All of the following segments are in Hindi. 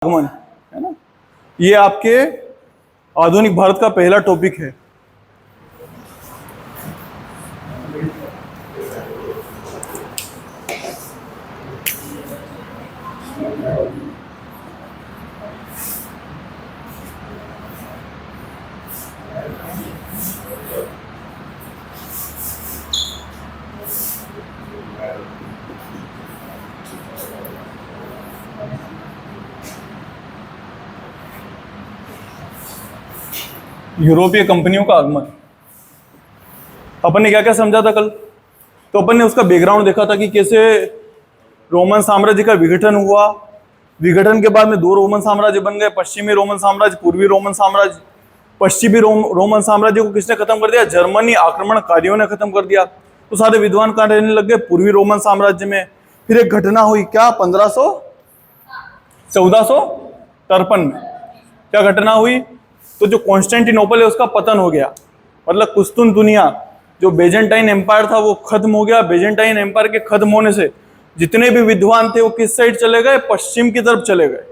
आगमन है ना, ये आपके आधुनिक भारत का पहला टॉपिक है। यूरोपीय कंपनियों का आगमन। अपन ने क्या क्या समझा था कल? तो अपन ने उसका बैकग्राउंड देखा था कि कैसे रोमन साम्राज्य का विघटन हुआ। विघटन के बाद में दो रोमन साम्राज्य बन गए, पश्चिमी रोमन साम्राज्य, पूर्वी रोमन साम्राज्य। पश्चिमी रोमन साम्राज्य को किसने खत्म कर दिया? जर्मनी आक्रमणकारियों ने खत्म कर दिया। तो सारे विद्वान कहाँ रहने लग गए? पूर्वी रोमन साम्राज्य में। फिर एक घटना हुई, क्या? 1453 में क्या घटना हुई? तो जो कॉन्स्टेंटिनोपल है उसका पतन हो गया, मतलब कुस्तुनतुनिया जो बेजेंटाइन एम्पायर था वो खत्म हो गया। बेजेंटाइन एम्पायर के खत्म होने से जितने भी विद्वान थे वो किस साइड चले गए? पश्चिम की तरफ चले गए।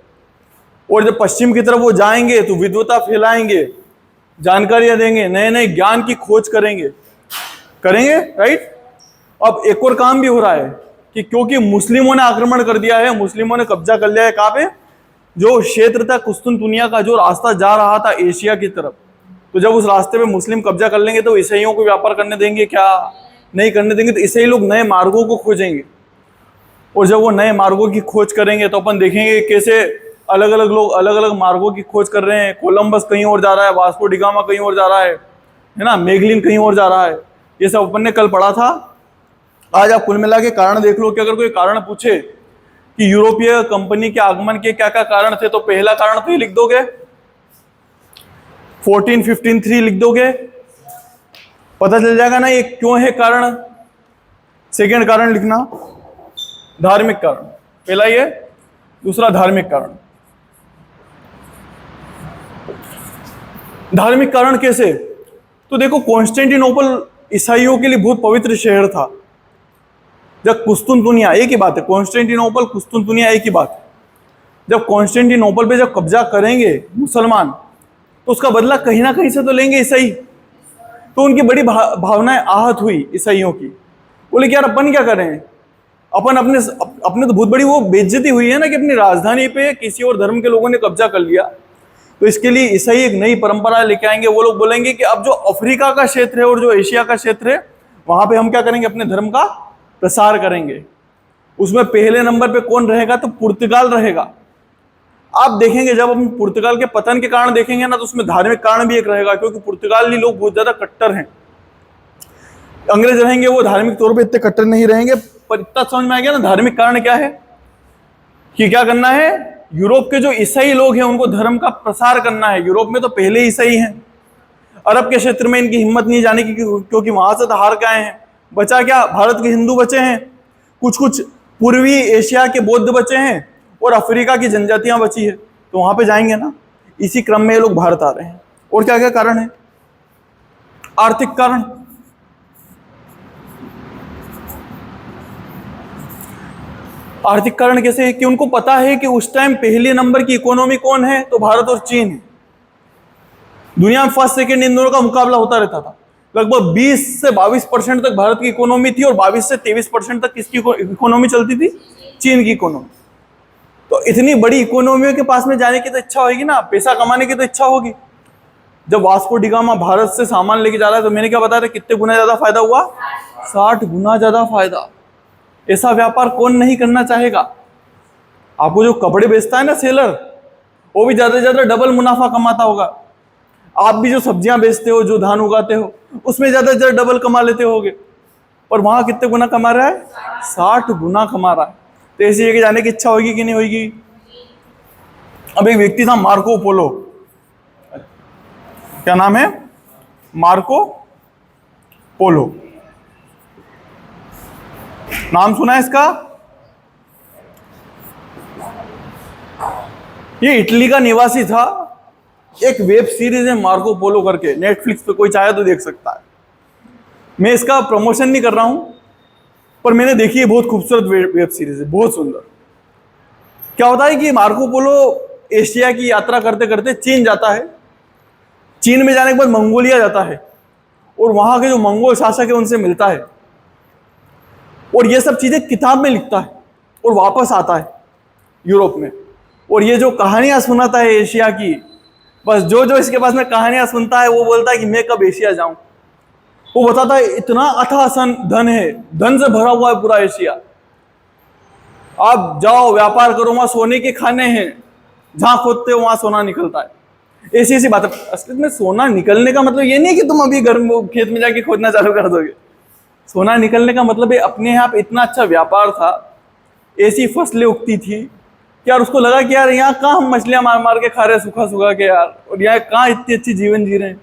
और जब पश्चिम की तरफ वो जाएंगे तो विद्वता फैलाएंगे, जानकारियां देंगे, नए नए ज्ञान की खोज करेंगे, राइट। अब एक और काम भी हो रहा है कि क्योंकि मुस्लिमों ने आक्रमण कर दिया है, मुस्लिमों ने कब्जा कर लिया है कहाँ पे? जो क्षेत्र था कुस्तुनतुनिया का, जो रास्ता जा रहा था एशिया की तरफ। तो जब उस रास्ते पे मुस्लिम कब्जा कर लेंगे तो ईसाइयों को व्यापार करने देंगे क्या? नहीं करने देंगे। तो ईसाई लोग नए मार्गों को खोजेंगे, और जब वो नए मार्गों की खोज करेंगे तो अपन देखेंगे कैसे अलग अलग लोग अलग अलग मार्गों की खोज कर रहे हैं। कोलंबस कहीं और जा रहा है, वास्को डिगामा कहीं और जा रहा है ना, मैगलिन कहीं और जा रहा है। ये सब अपन ने कल पढ़ा था। आज आप कुल मिला के कारण देख लो कि अगर कोई कारण पूछे कि यूरोपीय कंपनी के आगमन के क्या क्या कारण थे, तो पहला कारण तो ये लिख दोगे, 1453 लिख दोगे, पता चल जाएगा ना ये क्यों है कारण। सेकंड कारण लिखना धार्मिक कारण, पहला ये, दूसरा धार्मिक कारण। धार्मिक कारण कैसे? तो देखो, कॉन्स्टेंटिनोपल ईसाइयों के लिए बहुत पवित्र शहर था। जब कुस्तुनतुनिया, एक ही बात है, कॉन्स्टेंटिनोपल कुस्तुनतुनिया एक ही बात है। जब कॉन्स्टेंटिनोपल पे जब कब्जा करेंगे मुसलमान, तो उसका बदला कहीं ना कहीं से तो लेंगे ईसाई। तो उनकी बड़ी भावनाएं आहत हुई ईसाइयों की। बोले कि यार अपन क्या करें, अपन अपने तो बहुत बड़ी वो बेइज्जती हुई है ना कि अपनी राजधानी पे किसी और धर्म के लोगों ने कब्जा कर लिया। तो इसके लिए ईसाई एक नई परंपरा लेके आएंगे। वो लोग बोलेंगे कि अब जो अफ्रीका का क्षेत्र है और जो एशिया का क्षेत्र है, वहां पे हम क्या करेंगे? अपने धर्म का प्रसार करेंगे। उसमें पहले नंबर पे कौन रहेगा? तो पुर्तगाल रहेगा। आप देखेंगे जब हम पुर्तगाल के पतन के कारण देखेंगे ना, तो उसमें धार्मिक कारण भी एक रहेगा, क्योंकि पुर्तगाली लोग बहुत ज्यादा कट्टर हैं। अंग्रेज रहेंगे वो धार्मिक तौर पे इतने कट्टर नहीं रहेंगे। पर इतना समझ में आ गया ना धार्मिक कारण क्या है, कि क्या करना है? यूरोप के जो ईसाई लोग हैं उनको धर्म का प्रसार करना है। यूरोप में तो पहले ईसाई हैं। अरब के क्षेत्र में इनकी हिम्मत नहीं जाने की, क्योंकि वहां से तो हार के आए हैं। बचा क्या? भारत के हिंदू बचे हैं, कुछ कुछ पूर्वी एशिया के बौद्ध बचे हैं, और अफ्रीका की जनजातियां बची है। तो वहां पे जाएंगे ना। इसी क्रम में ये लोग भारत आ रहे हैं। और क्या क्या कारण है? आर्थिक कारण। आर्थिक कारण कैसे है? कि उनको पता है कि उस टाइम पहले नंबर की इकोनॉमी कौन है? तो भारत और चीन है। दुनिया में फर्स्ट सेकंड इन दोनों का मुकाबला होता रहता था। लगभग 20 से 22% तक भारत की इकोनॉमी थी, और 22 से 23% तक किसकी इकोनॉमी चलती थी? चीन की इकोनॉमी। तो इतनी बड़ी इकोनॉमियों के पास में जाने की तो इच्छा होगी ना, पैसा कमाने की तो इच्छा होगी। जब वास्को डिगामा भारत से सामान लेके जा रहा है, तो मैंने क्या बताया था, कितने गुना ज्यादा फायदा हुआ? 60 गुना ज्यादा फायदा। ऐसा व्यापार कौन नहीं करना चाहेगा? आपको जो कपड़े बेचता है ना सेलर, वो भी ज्यादा से ज्यादा डबल मुनाफा कमाता होगा। आप भी जो सब्जियां बेचते हो, जो धान उगाते हो, उसमें ज्यादा से ज्यादा डबल कमा लेते होगे। पर वहां कितने गुना कमा रहा है? 60 गुना कमा रहा है। तो ऐसी जगह जाने की इच्छा होगी कि नहीं होगी? अब एक व्यक्ति था मार्को पोलो, क्या नाम है? मार्को पोलो, नाम सुना है इसका? ये इटली का निवासी था। एक वेब सीरीज है मार्को पोलो करके, नेटफ्लिक्स पे कोई चाहे तो देख सकता है। मैं इसका प्रमोशन नहीं कर रहा हूं, पर मैंने देखी है, बहुत खूबसूरत वेब सीरीज है, बहुत सुंदर। क्या होता है कि मार्को पोलो एशिया की यात्रा करते करते चीन जाता है। चीन में जाने के बाद मंगोलिया जाता है और वहां के जो मंगोल शासक है उनसे मिलता है और ये सब चीजें किताब में लिखता है और वापस आता है यूरोप में। और ये जो कहानियां सुनाता है एशिया की, बस जो जो इसके पास में कहानियां सुनता है वो बोलता है कि मैं कब एशिया जाऊं। वो बताता है इतना अथाह धन है, धन से भरा हुआ है पूरा एशिया, आप जाओ व्यापार करो, वहां सोने के खाने हैं, जहां खोदते हो वहां सोना निकलता है। ऐसी ऐसी बात है। असल में सोना निकलने का मतलब ये नहीं कि तुम अभी घर में खेत में जाके खोदना चालू कर दोगे। सोना निकलने का मतलब है अपने यहाँ पे इतना अच्छा व्यापार था, ऐसी फसलें उगती थी कि यार उसको लगा कि यार यहाँ कहाँ हम मछलियां मार मार के खा रहे हैं सूखा सूखा के यार, और यहाँ कहाँ इतनी अच्छी जीवन जी रहे हैं।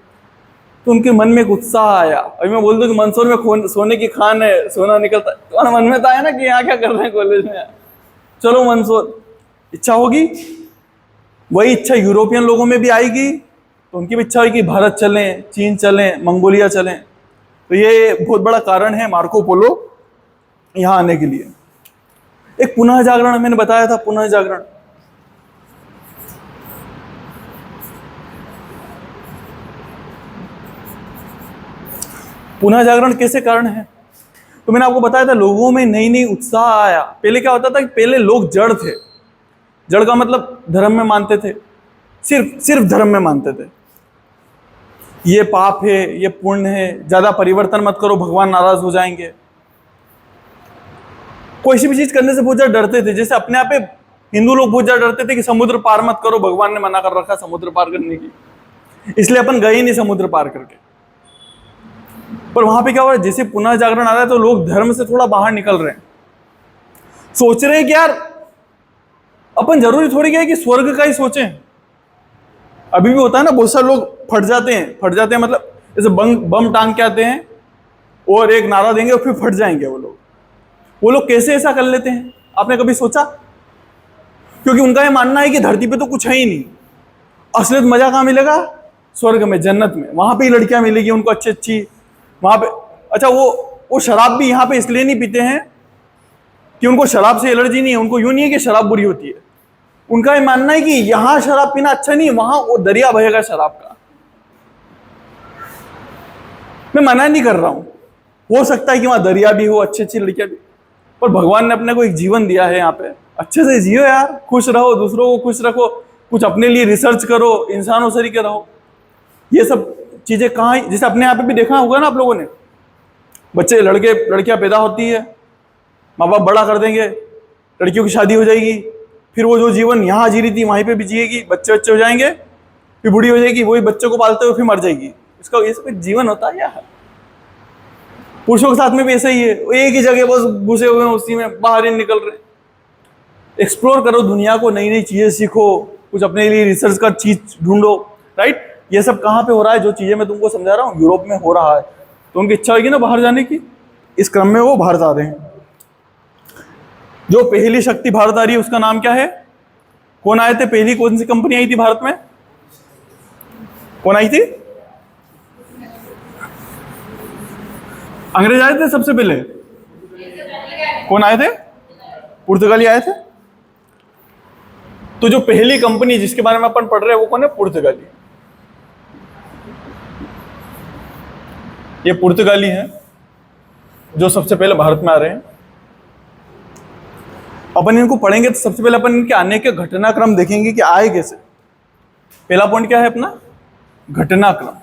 तो उनके मन में एक उत्साह आया। अभी मैं बोल दूं कि मंदसौर में सोने की खान है, सोना निकलता है, तुम्हारे मन में तो आया ना कि यहाँ क्या कर रहे हैं कॉलेज में, चलो मंदसौर। इच्छा होगी, वही इच्छा यूरोपियन लोगों में भी आएगी, तो उनकी भी इच्छा होगी कि भारत चलें, चीन चलें, मंगोलिया चलें। तो ये बहुत बड़ा कारण है मार्को पोलो यहाँ आने के लिए। एक पुनः जागरण मैंने बताया था, पुनः जागरण। पुनः जागरण कैसे कारण है? तो मैंने आपको बताया था लोगों में नई नई उत्साह आया। पहले क्या होता था कि पहले लोग जड़ थे। जड़ का मतलब धर्म में मानते थे, सिर्फ धर्म में मानते थे। ये पाप है, ये पुण्य है, ज्यादा परिवर्तन मत करो, भगवान नाराज हो जाएंगे। कोई सी भी चीज करने से बहुत ज्यादा डरते थे। जैसे अपने आप पे हिंदू लोग बहुत ज्यादा डरते थे कि समुद्र पार मत करो, भगवान ने मना कर रखा समुद्र पार करने की, इसलिए अपन गए ही नहीं समुद्र पार करके। पर वहां पे क्या हो रहा है, जैसे पुनः जागरण आ रहा है तो लोग धर्म से थोड़ा बाहर निकल रहे हैं। सोच रहे हैं कि यार अपन जरूरी थोड़ी क्या है कि स्वर्ग का ही सोचें। अभी भी होता है ना, बहुत सारे लोग फट जाते हैं मतलब जैसे बम टांग के आते हैं और एक नारा देंगे और फिर फट जाएंगे वो लोग कैसे ऐसा कर लेते हैं, आपने कभी सोचा? क्योंकि उनका ये मानना है कि धरती पे तो कुछ है ही नहीं, असलियत मजा कहाँ मिलेगा? स्वर्ग में, जन्नत में, वहां पे ही लड़कियां मिलेगी उनको अच्छी अच्छी वहां पे। अच्छा, वो शराब भी यहाँ पे इसलिए नहीं पीते हैं कि उनको शराब से एलर्जी नहीं है, उनको यूं नहीं है कि शराब बुरी होती है। उनका ये मानना है कि यहां शराब पीना अच्छा नहीं, वहां वो दरिया बहेगा शराब का। मैं मना नहीं कर रहा हूं, हो सकता है कि वहां दरिया भी हो, अच्छी अच्छी लड़कियां भी, पर भगवान ने अपने को एक जीवन दिया है यहाँ पे, अच्छे से जियो यार, खुश रहो, दूसरों को खुश रखो, कुछ अपने लिए रिसर्च करो, इंसानों से के रहो। ये सब चीजें कहाँ, जैसे अपने यहाँ पे भी देखा होगा ना आप लोगों ने, बच्चे लड़कियां पैदा होती है, माँ बाप बड़ा कर देंगे, लड़कियों की शादी हो जाएगी, फिर वो जो जीवन यहाँ जी रही थी वहीं पे भी जिएगी, बच्चे हो जाएंगे, फिर बूढ़ी हो जाएगी, वही बच्चों को पालते हुए फिर मर जाएगी। इसका ये सब जीवन होता है यार। पुरुषों के साथ में भी ऐसा ही है, एक ही जगह बस घुसे हुए हैं, उसी में बाहर ही निकल रहे। एक्सप्लोर करो दुनिया को, नई नई चीजें सीखो, कुछ अपने लिए रिसर्च का चीज ढूंढो, राइट? ये सब कहाँ पे हो रहा है? जो चीजें मैं तुमको समझा रहा हूँ यूरोप में हो रहा है। तो उनकी इच्छा होगी ना बाहर जाने की, इस क्रम में वो भारत आ रहे हैं। जो पहली शक्ति भारत आ रही है उसका नाम क्या है? कौन आए थे? पहली कौन सी कंपनी आई थी भारत में? कौन आई थी? अंग्रेज आए थे सबसे पहले? कौन आए थे? पुर्तगाली आए थे। तो जो पहली कंपनी जिसके बारे में अपन पढ़ रहे हैं वो कौन है? पुर्तगाली। ये पुर्तगाली हैं जो सबसे पहले भारत में आ रहे हैं। अपन इनको पढ़ेंगे तो सबसे पहले अपन इनके आने के घटनाक्रम देखेंगे कि आए कैसे। पहला पॉइंट क्या है अपना? घटनाक्रम।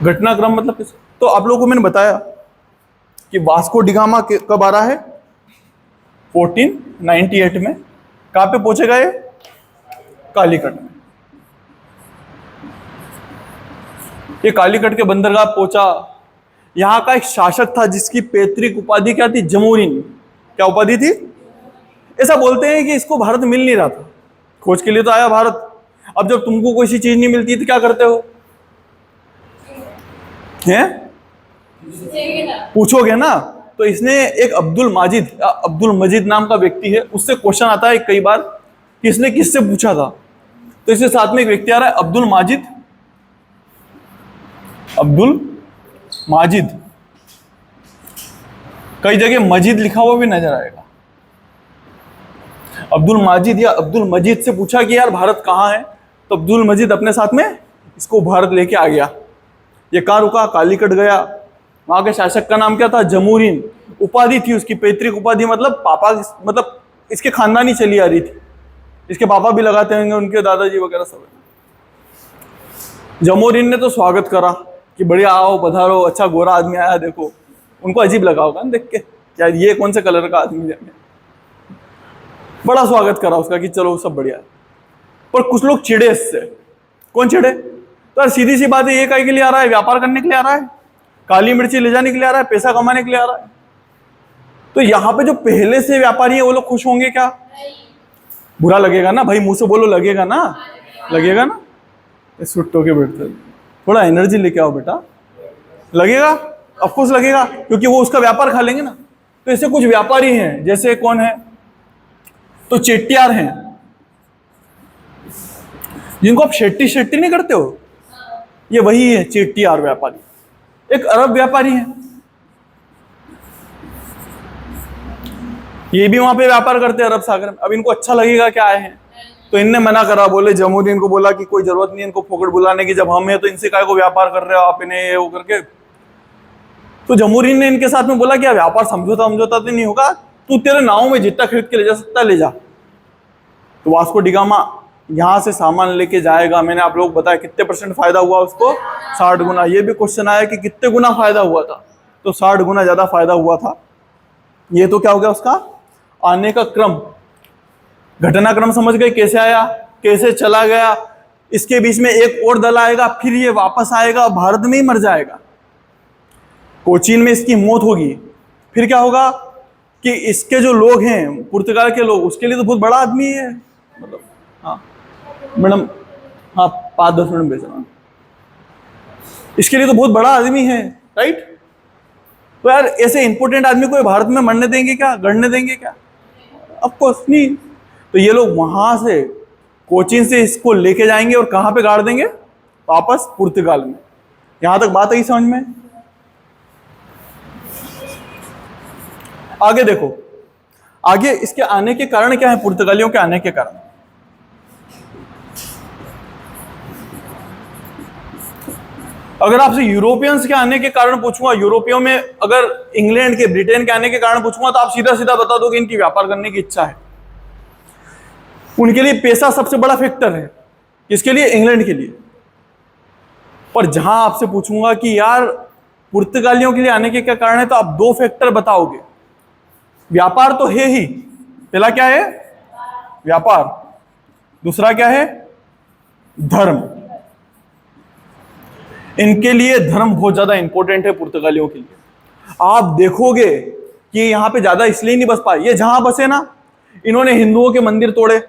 घटनाक्रम मतलब कैसे? तो आप लोगों को मैंने बताया कि वास्को डिगामा कब आ रहा है? 1498 में। कहां पे पहुंचेगा ये? कालीकट में। ये कालीकट के बंदरगाह पहुंचा। यहां का एक शासक था जिसकी पैतृक उपाधि क्या थी? जमोरिन। क्या उपाधि थी? ऐसा बोलते हैं कि इसको भारत मिल नहीं रहा था, खोज के लिए तो आया भारत। अब जब तुमको कोई सी चीज नहीं मिलती तो क्या करते हो? हैं? पूछोगे ना। तो इसने एक अब्दुल मजीद नाम का व्यक्ति है, उससे क्वेश्चन आता है कई बार कि इसने किससे पूछा था। तो इसके साथ में एक व्यक्ति आ रहा है, अब्दुल माजिद। कई जगह मजीद लिखा हुआ भी नजर आएगा। अब्दुल माजिद या अब्दुल मजीद से पूछा कि यार भारत कहाँ है, तो अब्दुल मजीद अपने साथ में इसको भारत लेके आ गया। ये कहाँ रुका? कालीकट गया। वहां के शासक का नाम क्या था? जमूरीन। उपाधि थी उसकी, पैतृक उपाधि, मतलब पापा, मतलब इसके खानदानी चली आ रही थी। इसके पापा भी लगाते होंगे, उनके दादाजी वगैरह सब। जमूरीन ने तो स्वागत करा कि बढ़िया, आओ पधारो, अच्छा गोरा आदमी आया देखो। उनको अजीब लगा होगा ना देख के, क्या ये कौन से कलर का आदमी है। बड़ा स्वागत करा उसका कि चलो सब बढ़िया है। पर कुछ लोग चिढ़े इससे। कौन चिढ़े? तो यार सीधी सी बात है, ये काहे के लिए आ रहा है? व्यापार करने के लिए आ रहा है, काली मिर्ची ले जाने के लिए आ रहा है, पैसा कमाने के लिए आ रहा है। तो यहाँ पे जो पहले से व्यापारी है वो लोग खुश होंगे क्या? बुरा लगेगा ना भाई, मुंह से बोलो, लगेगा ना? लगेगा ना? सुट्टो के बैठते, थोड़ा एनर्जी लेके आओ बेटा। लगेगा, ऑफकोर्स लगेगा, क्योंकि वो उसका व्यापार खा लेंगे ना। तो ऐसे कुछ व्यापारी हैं, जैसे कौन है, तो चेट्टियार हैं, जिनको आप शेट्टी शेट्टी नहीं करते हो, ये वही है चेट्टियार व्यापारी। एक अरब व्यापारी है, ये भी वहां पे व्यापार करते हैं अरब सागर में। अब इनको अच्छा लगेगा क्या आए हैं, तो इनने मना करा। बोले जमूदीन को बोला कि कोई जरूरत नहीं है इनको फोकट बुलाने की, जब हम हैं तो इनसे काय को व्यापार कर रहे हो आप, इन्हें ये वो करके। तो जमूदीन ने इनके साथ में बोला कि व्यापार समझौता समझौता तो नहीं होगा, तू तेरे नाव में जितना खरीद के ले जा सकता है ले जा। तो वास्को डिगामा यहाँ से सामान लेके जाएगा। मैंने आप लोग बताया कितने % फायदा हुआ उसको? 60 गुना। ये भी क्वेश्चन आया कि कितने गुना फायदा हुआ था, तो 60 गुना ज्यादा फायदा हुआ था। ये तो क्या हो गया उसका आने का क्रम, घटनाक्रम समझ गए, कैसे आया कैसे चला गया। इसके बीच में एक और दल आएगा, फिर ये वापस आएगा, भारत में ही मर जाएगा। कोचीन में इसकी मौत होगी। फिर क्या होगा कि इसके जो लोग हैं पुर्तगाल के लोग, उसके लिए तो बहुत बड़ा आदमी है, मतलब हाँ मैडम, हाँ 5-10 मिनट भेजना, इसके लिए तो बहुत बड़ा आदमी है, राइट। तो यार ऐसे इंपॉर्टेंट आदमी को भारत में मरने देंगे क्या, गढ़ने देंगे क्या? ऑफ कोर्स नहीं। तो ये लोग वहां से कोचीन से इसको लेके जाएंगे और कहां पे गाड़ देंगे? वापस पुर्तगाल में। यहां तक बात आई समझ में? आगे देखो, आगे इसके आने के कारण क्या है, पुर्तगालियों के आने के कारण। अगर आपसे यूरोपियंस के आने के कारण पूछूंगा, यूरोपियों में अगर इंग्लैंड के, ब्रिटेन के आने के कारण पूछूंगा, तो आप सीधा सीधा बता दोगे इनकी व्यापार करने की इच्छा है। उनके लिए पैसा सबसे बड़ा फैक्टर है। किसके लिए? इंग्लैंड के लिए। पर जहां आपसे पूछूंगा कि यार पुर्तगालियों के लिए आने के क्या कारण है, तो आप 2 फैक्टर बताओगे। व्यापार तो है ही, पहला क्या है? व्यापार। दूसरा क्या है? धर्म। इनके लिए धर्म बहुत ज्यादा इंपॉर्टेंट है पुर्तगालियों के लिए। आप देखोगे कि यहां पे ज्यादा इसलिए नहीं बस पाए, ये जहां बसे ना, इन्होंने हिंदुओं के मंदिर तोड़े,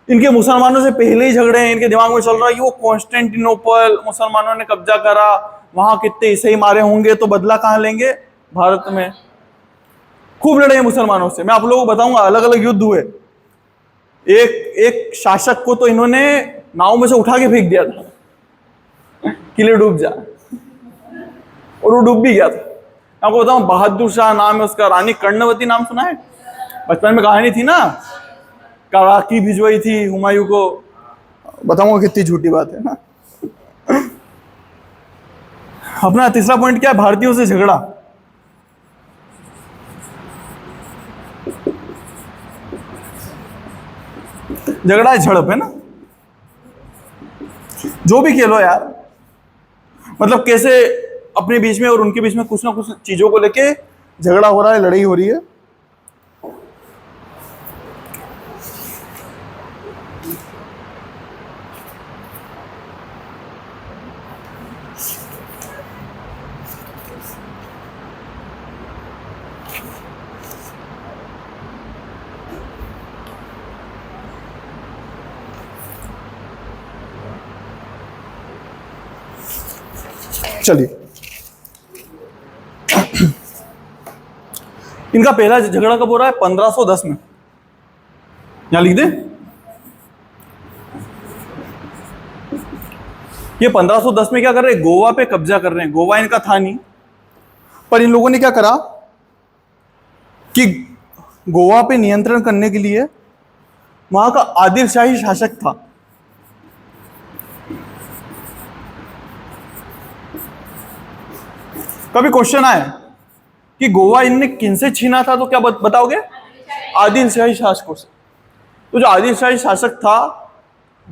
इनके मुसलमानों से पहले ही झगड़े हैं, इनके दिमाग में चल रहा है कि वो कॉन्स्टेंटिनोपल मुसलमानों ने कब्जा करा, वहां कितने ईसाई मारे होंगे, तो बदला कहां लेंगे? भारत में। खूब लड़े हैं मुसलमानों से। मैं आप लोगों को बताऊंगा, अलग अलग युद्ध हुए। एक शासक को तो इन्होंने नाव में से उठा के फेंक दिया था, किले डूब जा, और वो डूब भी गया था। आपको बताऊं, बहादुर शाह नाम है उसका, रानी कर्णवती नाम सुना है? बचपन में कहानी थी ना, राखी भिजवाई थी हुमायूं को। बताऊंगा कितनी झूठी बात है ना। अपना तीसरा पॉइंट क्या है? भारतीयों से झगड़ा। झगड़ा है, झड़प है ना, जो भी खेलो यार, मतलब कैसे अपने बीच में और उनके बीच में कुछ ना कुछ चीजों को लेके झगड़ा हो रहा है, लड़ाई हो रही है। चलिए, इनका पहला झगड़ा कब हो रहा है? 1510 में। यहां लिख दे, ये 1510 में क्या कर रहे हैं? गोवा पे कब्जा कर रहे हैं। गोवा इनका था नहीं, पर इन लोगों ने क्या करा, कि गोवा पे नियंत्रण करने के लिए वहां का आदिलशाही शासक था। कभी क्वेश्चन आए कि गोवा इनने किनसे छीना था, तो क्या बताओगे? आदिलशाही शासकों से। तो जो आदिलशाही शासक था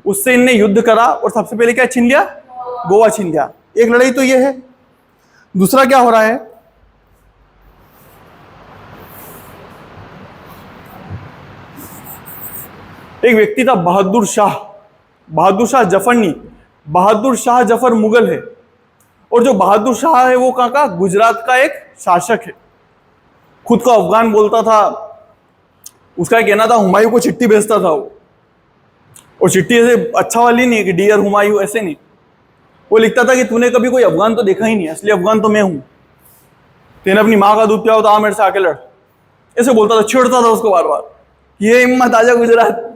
उससे इनने युद्ध करा और सबसे पहले क्या छीन लिया? गोवा छीन लिया। एक लड़ाई तो ये है। दूसरा क्या हो रहा है, एक व्यक्ति था बहादुर शाह, बहादुर शाह जफर नहीं, बहादुर शाह जफर मुगल है। और जो बहादुर शाह है वो कहाँ का? गुजरात का एक शासक है, खुद को अफगान बोलता था। उसका कहना था हुमायूं को चिट्ठी भेजता था वो, और चिट्ठी ऐसे अच्छा वाली नहीं कि डियर हुमायूं, ऐसे नहीं। वो लिखता था कि तूने कभी कोई अफगान तो देखा ही नहीं, असली अफगान तो मैं हूं, तेने अपनी माँ का दूध पिया हो तो आ मेरे से आके लड़, ऐसे बोलता था, छेड़ता था उसको बार बार, ये हिम्मत आजा गुजरात।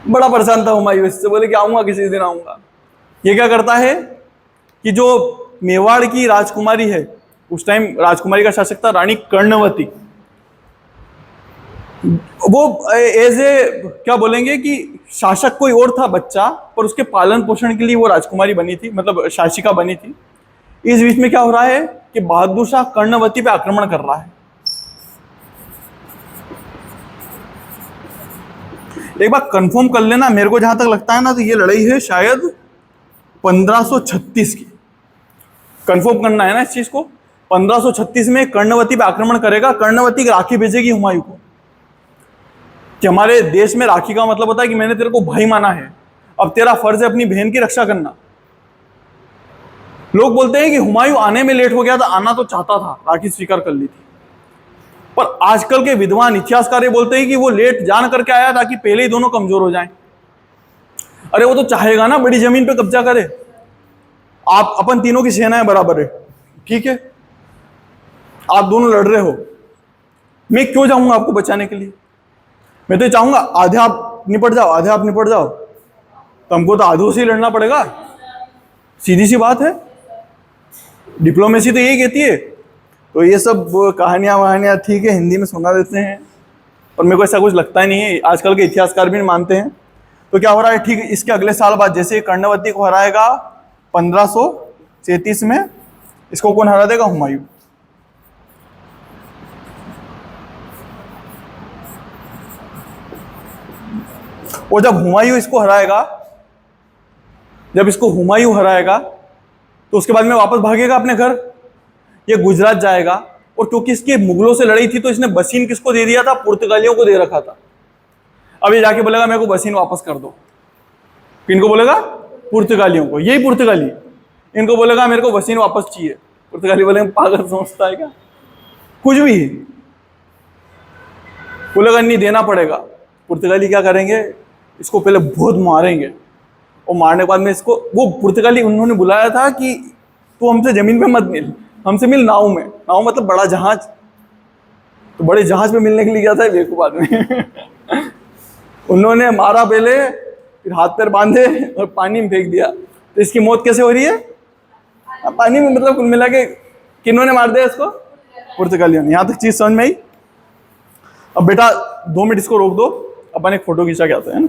बड़ा परेशान था हुमायूं इससे, बोले कि आऊंगा किसी दिन आऊंगा। ये क्या करता है कि जो मेवाड़ की राजकुमारी है, उस टाइम राजकुमारी का शासक था रानी कर्णवती, वो एज ए क्या बोलेंगे कि शासक कोई और था बच्चा, पर उसके पालन पोषण के लिए वो राजकुमारी बनी थी, मतलब शासिका बनी थी। इस बीच में क्या हो रहा है कि बहादुर शाह कर्णवती पे आक्रमण कर रहा है। एक बार कंफर्म कर लेना, मेरे को जहां तक लगता है ना, तो ये लड़ाई है शायद 1536 की। कंफर्म करना है ना इस चीज को। 1536 में कर्णवती पे आक्रमण करेगा। कर्णवती राखी भेजेगी हुमायूं को कि हमारे देश में राखी का मतलब होता है कि मैंने तेरे को भाई माना है, अब तेरा फर्ज है अपनी बहन की रक्षा करना। लोग बोलते हैं कि हुमायूं आने में लेट हो गया था, आना तो चाहता था, राखी स्वीकार कर ली थी। पर आजकल के विद्वान इतिहासकार बोलते हैं कि वो लेट जान करके आया ताकि पहले ही दोनों कमजोर हो जाएं। अरे वो तो चाहेगा ना बड़ी जमीन पे कब्जा करे। आप अपन तीनों की सेनाएं बराबर है, ठीक है, आप दोनों लड़ रहे हो, मैं क्यों जाऊंगा आपको बचाने के लिए? मैं तो चाहूंगा आधे आप निपट जाओ, आधे आप निपट जाओ, तो हमको तो आधों से ही लड़ना पड़ेगा। सीधी सी बात है, डिप्लोमेसी तो यही कहती है। तो ये सब कहानियां वहानियां ठीक है, हिंदी में सुना देते हैं, पर मेरे को ऐसा कुछ लगता ही नहीं है। आजकल के इतिहासकार भी मानते हैं। तो क्या हो रहा है, ठीक इसके अगले साल बाद जैसे कर्णवती को हराएगा 1533 में, इसको कौन हरा देगा? हुमायूं। और जब हुमायूं इसको हराएगा, जब इसको हुमायूं हराएगा तो उसके बाद में वापस भागेगा अपने घर, ये गुजरात जाएगा। और क्योंकि इसकी मुगलों से लड़ाई थी तो इसने बसीन किसको दे दिया था? पुर्तगालियों को दे रखा था। अब ये जाके बोलेगा मेरे को बसीन वापस कर दो। किनको बोलेगा? पुर्तगालियों को। यही पुर्तगाली इनको बोलेगा मेरे को बसीन वापस चाहिए। पुर्तगाली बोलेंगे पागल समझता है क्या? कुछ भी बोलेगा नहीं, देना पड़ेगा। पुर्तगाली क्या करेंगे, इसको पहले बहुत मारेंगे, और मारने के बाद में इसको, वो पुर्तगाली उन्होंने बुलाया था कि तू हमसे जमीन पे मत मिल, हमसे मिल नाव में। नाव मतलब बड़ा जहाज। तो बड़े जहाज पे मिलने के लिए गया था बेवकूफ आदमी। उन्होंने मारा पहले, फिर हाथ पैर बांधे और पानी में फेंक दिया। तो इसकी मौत कैसे हो रही है? पानी में, मतलब कुल मिला के किन्होंने मार दिया इसको? पुर्तगालियों ने। यहाँ तक चीज समझ में आई? अब बेटा 2 मिनट इसको रोक दो, अपन एक फोटो खींचा के आते हैं ना।